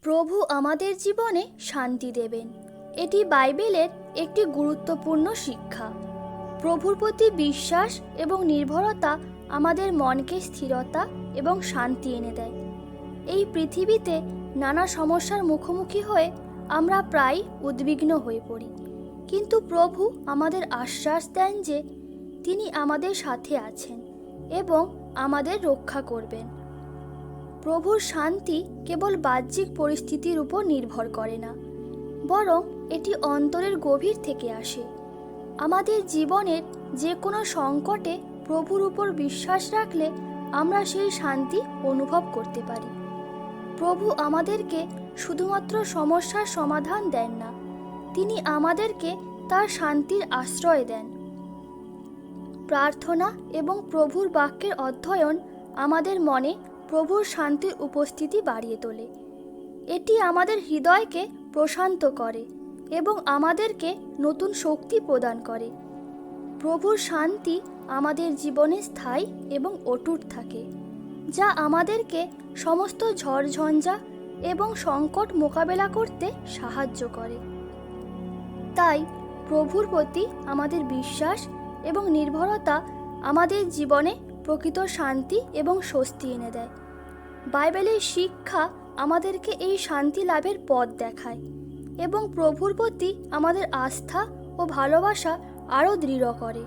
প্রভু আমাদের জীবনে শান্তি দেবেন। এটি বাইবেলের একটি গুরুত্বপূর্ণ শিক্ষা। প্রভুর প্রতি বিশ্বাস এবং নির্ভরতা আমাদের মনকে স্থিরতা এবং শান্তি এনে দেয়। এই পৃথিবীতে নানা সমস্যার মুখোমুখি হয়ে আমরা প্রায় উদ্বিগ্ন হয়ে পড়ি, কিন্তু প্রভু আমাদের আশ্বাস দেন যে তিনি আমাদের সাথে আছেন এবং আমাদের রক্ষা করবেন। প্রভুর শান্তি কেবল বাহ্যিক পরিস্থিতির উপর নির্ভর করে না, বরং এটি অন্তরের গভীর থেকে আসে। আমাদের জীবনের যে কোনো সংকটে প্রভুর উপর বিশ্বাস রাখলে আমরা সেই শান্তি অনুভব করতে পারি। প্রভু আমাদেরকে শুধুমাত্র সমস্যার সমাধান দেন না, তিনি আমাদেরকে তার শান্তির আশ্রয় দেন। প্রার্থনা এবং প্রভুর বাক্যের অধ্যয়ন আমাদের মনে প্রভুর শান্তির উপস্থিতি বাড়িয়ে তোলে। এটি আমাদের হৃদয়কে প্রশান্ত করে এবং আমাদেরকে নতুন শক্তি প্রদান করে। প্রভুর শান্তি আমাদের জীবনে স্থায়ী এবং অটুট থাকে, যা আমাদেরকে সমস্ত ঝড়ঝঞ্ঝা এবং সংকট মোকাবেলা করতে সাহায্য করে। তাই প্রভুর প্রতি আমাদের বিশ্বাস এবং নির্ভরতা আমাদের জীবনে প্রকৃত শান্তি এবং স্বস্তি এনে দেয়। বাইবেলের শিক্ষা আমাদেরকে এই শান্তি লাভের পথ দেখায় এবং প্রভুর প্রতি আমাদের আস্থা ও ভালোবাসা আরও দৃঢ় করে।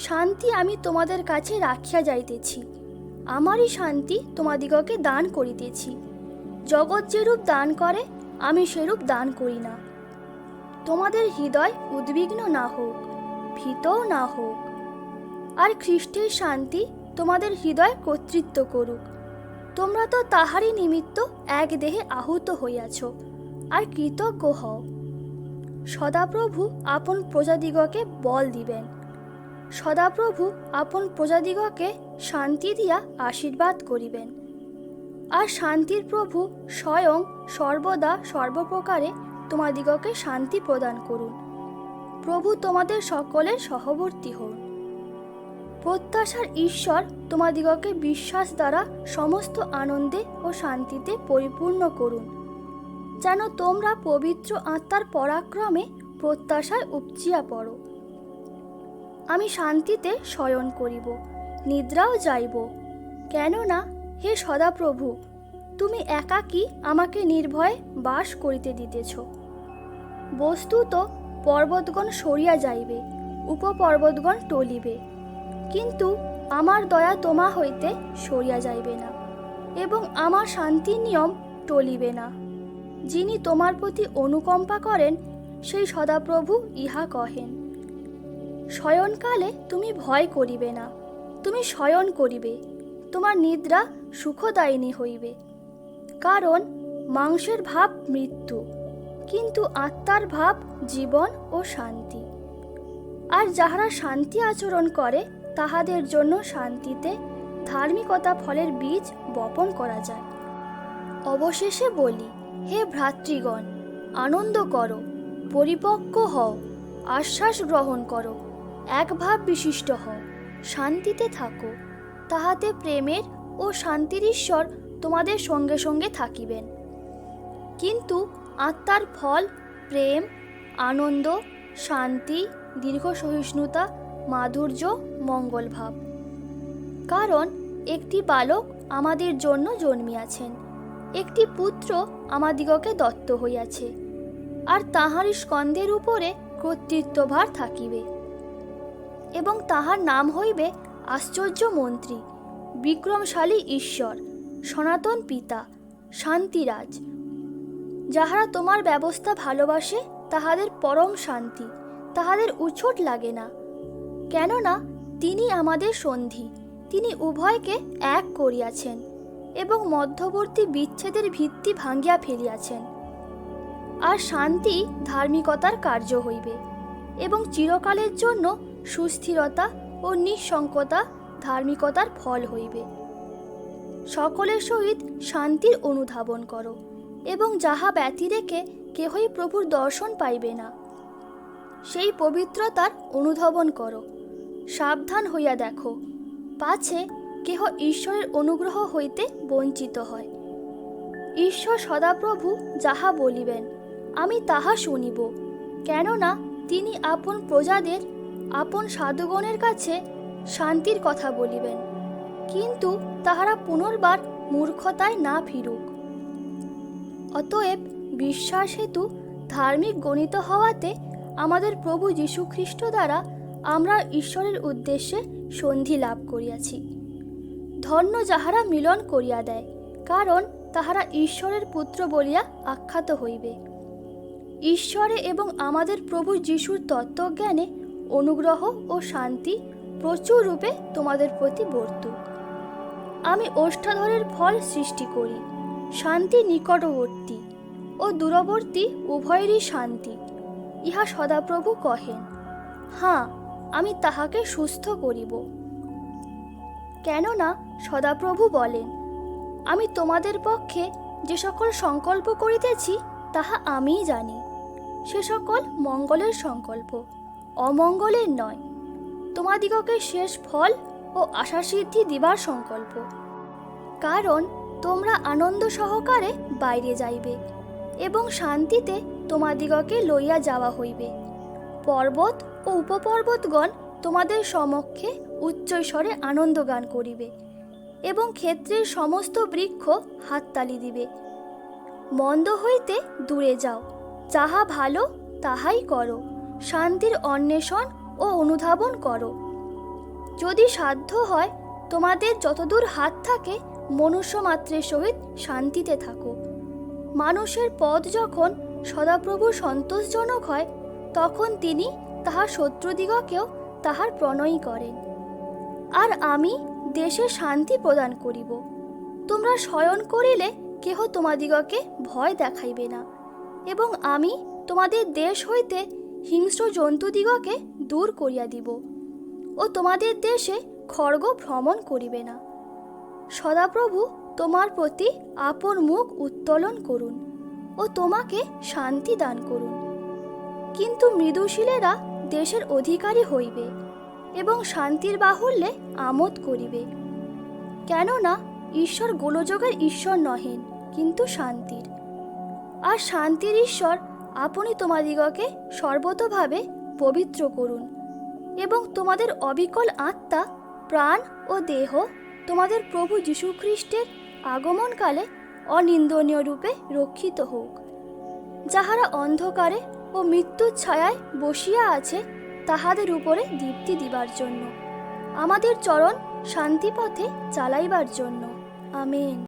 শান্তি আমি তোমাদের কাছে রাখিয়া যাইতেছি, আমারই শান্তি তোমাদিগকে দান করিতেছি। জগৎ যেরূপ দান করে আমি সেরূপ দান করি না। তোমাদের হৃদয় উদ্বিগ্ন না হোক, ভীতও না হোক। আর খ্রিস্টের শান্তি তোমাদের হৃদয় কর্তৃত্ব করুক। তোমরা তো তাহারই নিমিত্ত এক দেহে আহুত হইয়াছ, আর কৃতজ্ঞ হও। সদাপ্রভু আপন প্রজাদিগকে বল দিবেন। সদাপ্রভু আপন প্রজাদিগকে শান্তি দিয়া আশীর্বাদ করিবেন। আর শান্তির প্রভু স্বয়ং সর্বদা সর্বপ্রকারে তোমাদিগকে শান্তি প্রদান করুন। প্রভু তোমাদের সকলের সহবর্তী হন। প্রত্যাশার ঈশ্বর তোমাদিগকে বিশ্বাস দ্বারা সমস্ত আনন্দে ও শান্তিতে পরিপূর্ণ করুন, যেন তোমরা পবিত্র আত্মার পরাক্রমে প্রত্যাশায় উপচিয়া পড়ো। আমি শান্তিতে শয়ন করিব, নিদ্রাও যাইব, কেননা হে সদাপ্রভু, তুমি একাকী আমাকে নির্ভয়ে বাস করিতে দিতেছ। বস্তুত পর্বতগণ সরিয়া যাইবে, উপপর্বতগণ টলিবে, কিন্তু আমার দয়া তোমা হইতে সরিয়া যাইবে না এবং আমার শান্তির নিয়ম টলিবে না। যিনি তোমার প্রতি অনুকম্পা করেন সেই সদাপ্রভু ইহা কহেন। শয়নকালে তুমি ভয় করিবে না, তুমি শয়ন করিবে, তোমার নিদ্রা সুখদায়িনী হইবে। কারণ মাংসের ভাব মৃত্যু, কিন্তু আত্মার ভাব জীবন ও শান্তি। আর যাহারা শান্তি আচরণ করে তাহাদের জন্য শান্তিতে ধার্মিকতা ফলের বীজ বপন করা যায়। অবশেষে বলি, হে ভ্রাতৃগণ, আনন্দ করো, পরিপক্ব হও, আশ্বাস গ্রহণ করো, এক ভাব বিশিষ্ট হও, শান্তিতে থাকো। তাহাতে প্রেমের ও শান্তির ঈশ্বর তোমাদের সঙ্গে সঙ্গে থাকিবেন। কিন্তু আত্মার ফল প্রেম, আনন্দ, শান্তি, দীর্ঘ সহিষ্ণুতা, মাধুর্য, মঙ্গলভাব। কারণ একটি বালক আমাদের জন্য জন্মিয়াছেন, একটি পুত্র আমাদিগকে দত্ত হইয়াছে, আর তাহারই স্কন্ধের উপরে কর্তৃত্বভার থাকিবে। এবং তাহার নাম হইবে আশ্চর্য মন্ত্রী, বিক্রমশালী ঈশ্বর, সনাতন পিতা, শান্তিরাজ। যাহারা তোমার ব্যবস্থা ভালোবাসে তাহাদের পরম শান্তি, তাহাদের উছট লাগে না। কেননা তিনি আমাদের সন্ধি, তিনি উভয়কে এক করিয়াছেন এবং মধ্যবর্তী বিচ্ছেদের ভিত্তি ভাঙ্গিয়া ফেলিয়াছেন। আর শান্তি ধার্মিকতার কার্য হইবে এবং চিরকালের জন্য সুস্থিরতা ও নিঃসঙ্কতা ধার্মিকতার ফল হইবে। সকলের সহিত শান্তির অনুধাবন করো এবং যাহা ব্যতিরেকে কেহই প্রভুর দর্শন পাইবে না, সেই পবিত্রতার অনুধাবন করো। সাবধান হইয়া দেখো, পাছে কেহ ঈশ্বরের অনুগ্রহ হইতে বঞ্চিত হয়। ঈশ্বর সদাপ্রভু যাহা বলিবেন আমি তাহা শুনিব, কেননা তিনি আপন প্রজাদের আপন সাধুগণের কাছে শান্তির কথা বলিবেন, কিন্তু তাহারা পুনর্বার মূর্খতায় না ফিরুক। অতএব বিশ্বাস হেতু ধার্মিক গণিত হওয়াতে আমাদের প্রভু যীশুখ্রিস্ট দ্বারা আমরা ঈশ্বরের উদ্দেশ্যে সন্ধি লাভ করিয়াছি। ধন্য যাহারা মিলন করিয়া দেয়, কারণ তাহারা ঈশ্বরের পুত্র বলিয়া আখ্যাত হইবে। ঈশ্বরে এবং আমাদের প্রভু যীশুর তত্ত্বজ্ঞানে অনুগ্রহ ও শান্তি প্রচুর রূপে তোমাদের প্রতি বর্তুক। আমি ওষ্ঠাধরের ফল সৃষ্টি করি, শান্তি নিকটবর্তী ও দূরবর্তী উভয়েরই শান্তি, ইহা সদাপ্রভু কহেন। হাঁ, আমি তাহাকে সুস্থ করিব। কেননা সদাপ্রভু বলেন, আমি তোমাদের পক্ষে যে সকল সংকল্প করিতেছি তাহা আমিই জানি, সে সকল মঙ্গলের সংকল্প, অমঙ্গলের নয়, তোমাদিগকে শেষ ফল ও আশাসিদ্ধি দিবার সংকল্প। কারণ তোমরা আনন্দ সহকারে বাইরে যাইবে এবং শান্তিতে তোমাদিগকে লইয়া যাওয়া হইবে। পর্বত ও উপপর্বতগণ তোমাদের সমক্ষে উচ্চৈস্বরে আনন্দগান করিবে এবং ক্ষেত্রের সমস্ত বৃক্ষ হাততালি দিবে। মন্দ হইতে দূরে যাও, যাহা ভালো তাহাই করো, শান্তির অন্বেষণ ও অনুধাবন করো। যদি সাধ্য হয় তোমাদের যতদূর হাত থাকে মনুষ্য মাত্রের সহিত শান্তিতে থাকো। মানুষের পথ যখন সদাপ্রভুর সন্তোষজনক হয়, তখন তিনি তাহার শত্রুদিগকেও তাহার প্রণয়ী করেন। আর আমি দেশে শান্তি প্রদান করিব। তোমরা শয়ন করিলে কেহ তোমাদিগকে ভয় দেখাইবে না, এবং আমি তোমাদের দেশ হইতে হিংস্র জন্তুদিগকে দূর করিয়া দিব, ও তোমাদের দেশে খড়গ ভ্রমণ করিবে না। সদাপ্রভু তোমার প্রতি আপন মুখ উত্তোলন করুন ও তোমাকে শান্তি দান করুন। কিন্তু মৃদুশীলেরা দেশের অধিকারী হইবে এবং শান্তির বাহুল্যে আমোদ করিবে, কেননা ঈশ্বর গোলযোগের ঈশ্বর নহেন, কিন্তু শান্তির। আর শান্তির ঈশ্বর আপনি তোমাদিগকে সর্বতোভাবে পবিত্র করুন এবং তোমাদের অবিকল আত্মা, প্রাণ ও দেহ তোমাদের প্রভু যীশুখ্রিস্টের আগমনকালে অনিন্দনীয় রূপে রক্ষিত হোক। যাহারা অন্ধকারে ও মৃত্যুর ছায়ায় বসিয়া আছে, তাহাদের উপরে দীপ্তি দিবার জন্য, আমাদের চরণ শান্তিপথে চালাইবার জন্য। আমেন।